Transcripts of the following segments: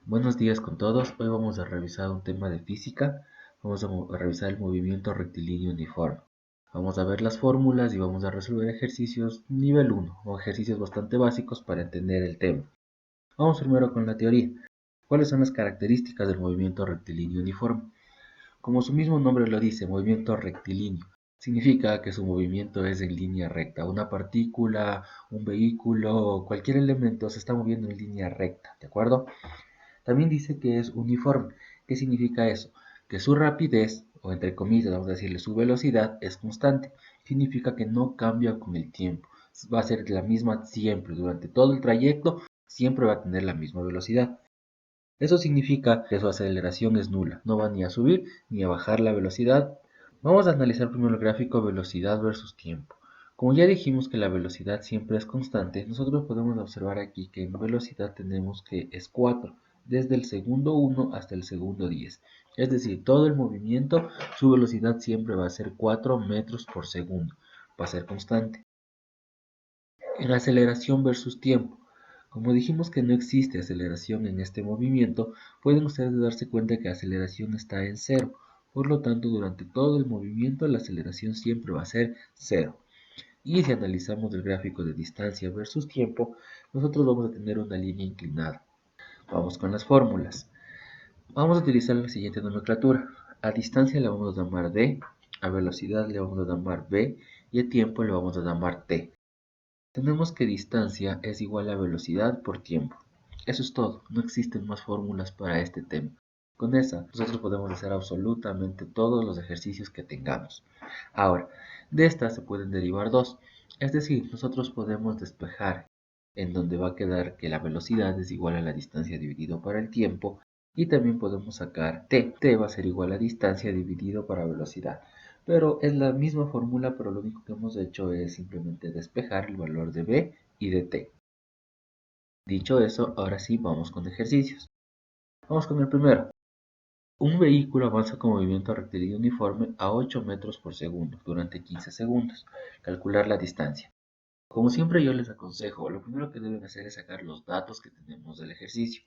Buenos días con todos. Hoy vamos a revisar un tema de física. Vamos a revisar el movimiento rectilíneo uniforme. Vamos a ver las fórmulas y vamos a resolver ejercicios nivel 1 o ejercicios bastante básicos para entender el tema. Vamos primero con la teoría. ¿Cuáles son las características del movimiento rectilíneo uniforme? Como su mismo nombre lo dice, movimiento rectilíneo. Significa que su movimiento es en línea recta. Una partícula, un vehículo o cualquier elemento se está moviendo en línea recta, ¿de acuerdo? También dice que es uniforme. ¿Qué significa eso? Que su rapidez, o entre comillas, vamos a decirle su velocidad, es constante. Significa que no cambia con el tiempo. Va a ser la misma siempre. Durante todo el trayecto, siempre va a tener la misma velocidad. Eso significa que su aceleración es nula. No va ni a subir ni a bajar la velocidad. Vamos a analizar primero el gráfico velocidad versus tiempo. Como ya dijimos que la velocidad siempre es constante, nosotros podemos observar aquí que en velocidad tenemos que es 4, desde el segundo 1 hasta el segundo 10. Es decir, todo el movimiento, su velocidad siempre va a ser 4 metros por segundo. Va a ser constante. En aceleración versus tiempo. Como dijimos que no existe aceleración en este movimiento, pueden ustedes darse cuenta que la aceleración está en cero. Por lo tanto, durante todo el movimiento la aceleración siempre va a ser cero. Y si analizamos el gráfico de distancia versus tiempo, nosotros vamos a tener una línea inclinada. Vamos con las fórmulas. Vamos a utilizar la siguiente nomenclatura. A distancia le vamos a llamar d, a velocidad le vamos a llamar v y a tiempo le vamos a llamar t. Tenemos que distancia es igual a velocidad por tiempo. Eso es todo, no existen más fórmulas para este tema. Con esa, nosotros podemos hacer absolutamente todos los ejercicios que tengamos. Ahora, de estas se pueden derivar dos. Es decir, nosotros podemos despejar en donde va a quedar que la velocidad es igual a la distancia dividido para el tiempo. Y también podemos sacar t. T va a ser igual a distancia dividido para velocidad. Pero es la misma fórmula, pero lo único que hemos hecho es simplemente despejar el valor de b y de t. Dicho eso, ahora sí vamos con ejercicios. Vamos con el primero. Un vehículo avanza con movimiento rectilíneo uniforme a 8 metros por segundo durante 15 segundos. Calcular la distancia. Como siempre yo les aconsejo, lo primero que deben hacer es sacar los datos que tenemos del ejercicio.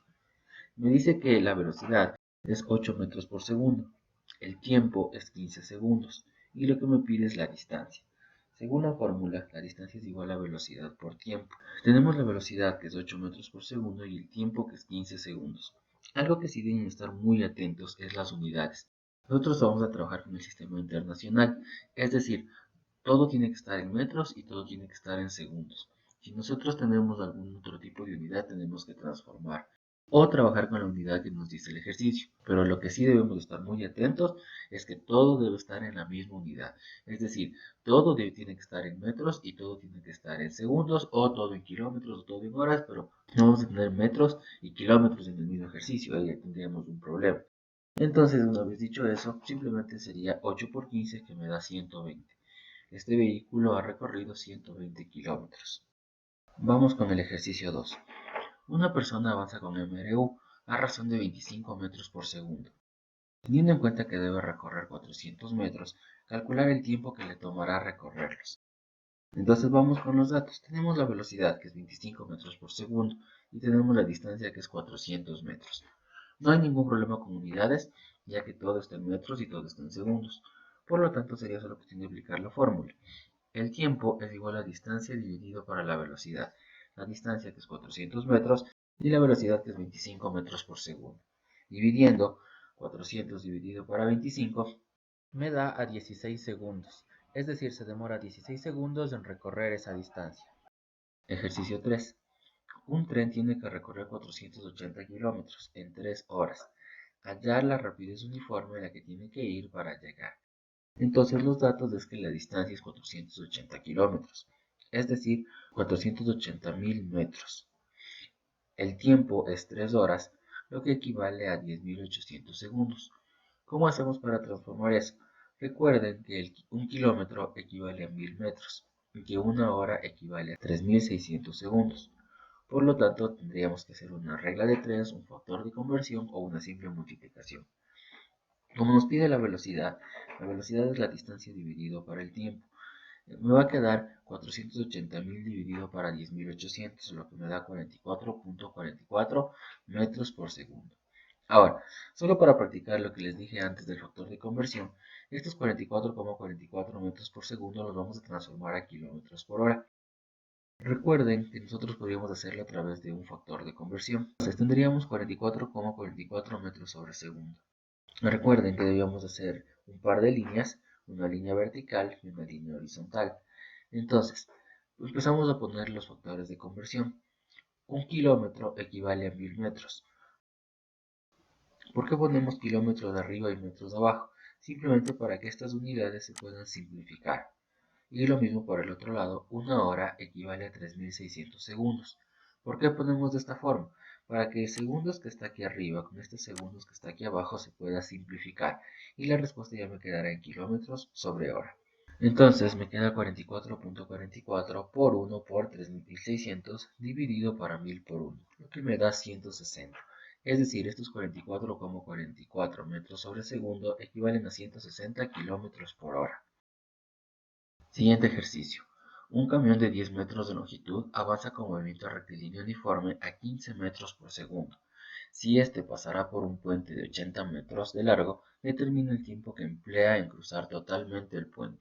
Me dice que la velocidad es 8 metros por segundo, el tiempo es 15 segundos y lo que me pide es la distancia. Según la fórmula, la distancia es igual a velocidad por tiempo. Tenemos la velocidad que es 8 metros por segundo y el tiempo que es 15 segundos. Algo que sí deben estar muy atentos es las unidades. Nosotros vamos a trabajar con el sistema internacional, es decir, todo tiene que estar en metros y todo tiene que estar en segundos. Si nosotros tenemos algún otro tipo de unidad, tenemos que transformar o trabajar con la unidad que nos dice el ejercicio. Pero lo que sí debemos estar muy atentos es que todo debe estar en la misma unidad. Es decir, todo tiene que estar en metros y todo tiene que estar en segundos o todo en kilómetros o todo en horas, pero no vamos a tener metros y kilómetros en el mismo ejercicio. Ahí tendríamos un problema. Entonces, una vez dicho eso, simplemente sería 8 por 15 que me da 120. Este vehículo ha recorrido 120 kilómetros. Vamos con el ejercicio 2. Una persona avanza con MRU a razón de 25 metros por segundo. Teniendo en cuenta que debe recorrer 400 metros, calcular el tiempo que le tomará recorrerlos. Entonces vamos con los datos. Tenemos la velocidad que es 25 metros por segundo y tenemos la distancia que es 400 metros. No hay ningún problema con unidades, ya que todo está en metros y todo está en segundos. Por lo tanto, sería solo cuestión de aplicar la fórmula. El tiempo es igual a distancia dividido para la velocidad. La distancia que es 400 metros y la velocidad que es 25 metros por segundo. Dividiendo 400 dividido para 25 me da a 16 segundos. Es decir, se demora 16 segundos en recorrer esa distancia. Ejercicio 3. Un tren tiene que recorrer 480 kilómetros en 3 horas. Hallar la rapidez uniforme a la que tiene que ir para llegar. Entonces los datos es que la distancia es 480 kilómetros, es decir, 480.000 metros. El tiempo es 3 horas, lo que equivale a 10.800 segundos. ¿Cómo hacemos para transformar eso? Recuerden que un kilómetro equivale a 1000 metros y que una hora equivale a 3600 segundos. Por lo tanto, tendríamos que hacer una regla de 3, un factor de conversión o una simple multiplicación. Como nos pide la velocidad es la distancia dividido para el tiempo. Me va a quedar 480.000 dividido para 10.800, lo que me da 44.44 metros por segundo. Ahora, solo para practicar lo que les dije antes del factor de conversión, estos 44,44 metros por segundo los vamos a transformar a kilómetros por hora. Recuerden que nosotros podríamos hacerlo a través de un factor de conversión. Entonces tendríamos 44,44 metros sobre segundo. Recuerden que debíamos hacer un par de líneas, una línea vertical y una línea horizontal. Entonces, empezamos a poner los factores de conversión. Un kilómetro equivale a 1000 metros. ¿Por qué ponemos kilómetros de arriba y metros de abajo? Simplemente para que estas unidades se puedan simplificar. Y lo mismo por el otro lado, una hora equivale a 3600 segundos. ¿Por qué ponemos de esta forma? Para que el segundos que está aquí arriba con este segundos que está aquí abajo se pueda simplificar. Y la respuesta ya me quedará en kilómetros sobre hora. Entonces me queda 44.44 por 1 por 3600 dividido para 1000 por 1, lo que me da 160. Es decir, estos 44,44 metros sobre segundo equivalen a 160 kilómetros por hora. Siguiente ejercicio. Un camión de 10 metros de longitud avanza con movimiento rectilíneo uniforme a 15 metros por segundo. Si este pasará por un puente de 80 metros de largo, determina el tiempo que emplea en cruzar totalmente el puente.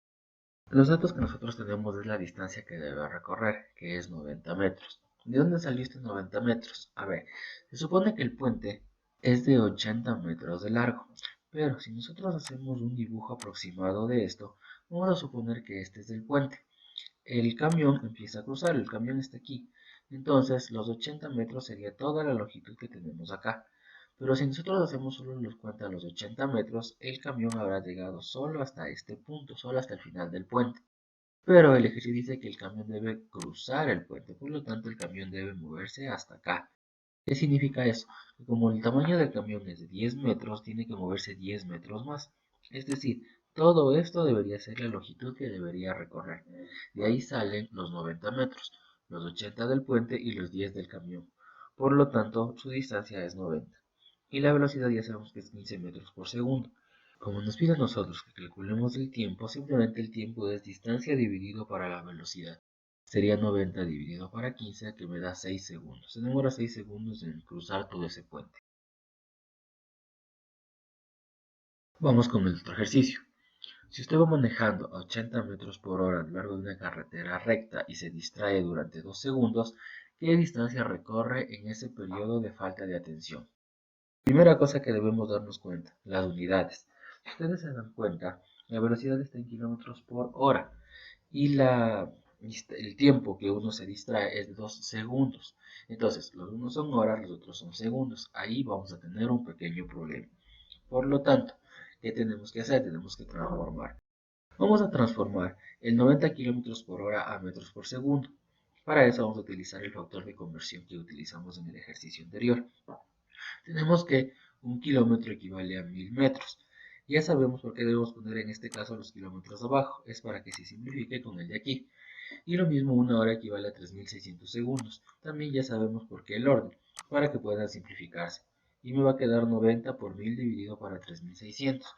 Los datos que nosotros tenemos es la distancia que debe recorrer, que es 90 metros. ¿De dónde salió este 90 metros? A ver, se supone que el puente es de 80 metros de largo, pero si nosotros hacemos un dibujo aproximado de esto, vamos a suponer que este es el puente. El camión empieza a cruzar, el camión está aquí. Entonces, los 80 metros sería toda la longitud que tenemos acá. Pero si nosotros hacemos solo los cuenta los 80 metros, el camión habrá llegado solo hasta este punto, solo hasta el final del puente. Pero el ejercicio dice que el camión debe cruzar el puente, por lo tanto el camión debe moverse hasta acá. ¿Qué significa eso? Que como el tamaño del camión es de 10 metros, tiene que moverse 10 metros más. Es decir, todo esto debería ser la longitud que debería recorrer. De ahí salen los 90 metros, los 80 del puente y los 10 del camión. Por lo tanto, su distancia es 90. Y la velocidad ya sabemos que es 15 metros por segundo. Como nos pide a nosotros que calculemos el tiempo, simplemente el tiempo es distancia dividido para la velocidad. Sería 90 dividido para 15, que me da 6 segundos. Se demora 6 segundos en cruzar todo ese puente. Vamos con el otro ejercicio. Si usted va manejando a 80 metros por hora a lo largo de una carretera recta y se distrae durante 2 segundos, ¿qué distancia recorre en ese periodo de falta de atención? Primera cosa que debemos darnos cuenta, las unidades. Si ustedes se dan cuenta, la velocidad está en kilómetros por hora y el tiempo que uno se distrae es de 2 segundos. Entonces, los unos son horas, los otros son segundos. Ahí vamos a tener un pequeño problema. Por lo tanto, ¿qué tenemos que hacer? Tenemos que transformar. Vamos a transformar el 90 kilómetros por hora a metros por segundo. Para eso vamos a utilizar el factor de conversión que utilizamos en el ejercicio anterior. Tenemos que un kilómetro equivale a 1000 metros. Ya sabemos por qué debemos poner en este caso los kilómetros abajo. Es para que se simplifique con el de aquí. Y lo mismo, una hora equivale a 3600 segundos. También ya sabemos por qué el orden, para que puedan simplificarse. Y me va a quedar 90 por 1000 dividido para 3600,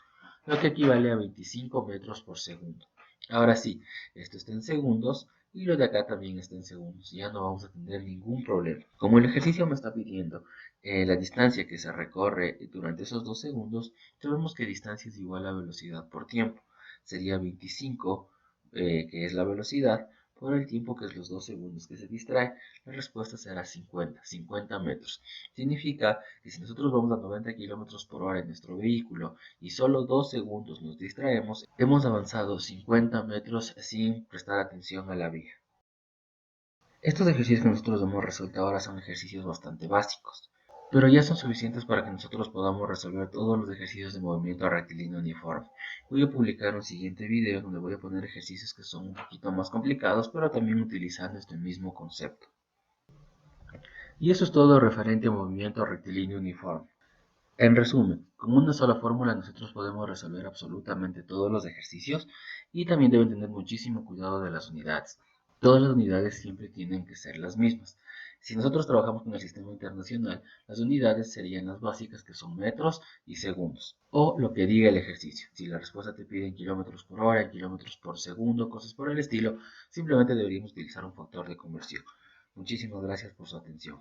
lo que equivale a 25 metros por segundo. Ahora sí, esto está en segundos y lo de acá también está en segundos. Ya no vamos a tener ningún problema. Como el ejercicio me está pidiendo la distancia que se recorre durante esos 2 segundos, sabemos que distancia es igual a velocidad por tiempo. Sería 25, que es la velocidad, por el tiempo que es los 2 segundos que se distrae. La respuesta será 50 metros. Significa que si nosotros vamos a 90 kilómetros por hora en nuestro vehículo y solo 2 segundos nos distraemos, hemos avanzado 50 metros sin prestar atención a la vía. Estos ejercicios que nosotros hemos resuelto ahora son ejercicios bastante básicos, pero ya son suficientes para que nosotros podamos resolver todos los ejercicios de movimiento rectilíneo uniforme. Voy a publicar un siguiente video donde voy a poner ejercicios que son un poquito más complicados, pero también utilizando este mismo concepto. Y eso es todo referente a movimiento rectilíneo uniforme. En resumen, con una sola fórmula nosotros podemos resolver absolutamente todos los ejercicios y también deben tener muchísimo cuidado de las unidades. Todas las unidades siempre tienen que ser las mismas. Si nosotros trabajamos con el sistema internacional, las unidades serían las básicas, que son metros y segundos, o lo que diga el ejercicio. Si la respuesta te pide en kilómetros por hora, en kilómetros por segundo, cosas por el estilo, simplemente deberíamos utilizar un factor de conversión. Muchísimas gracias por su atención.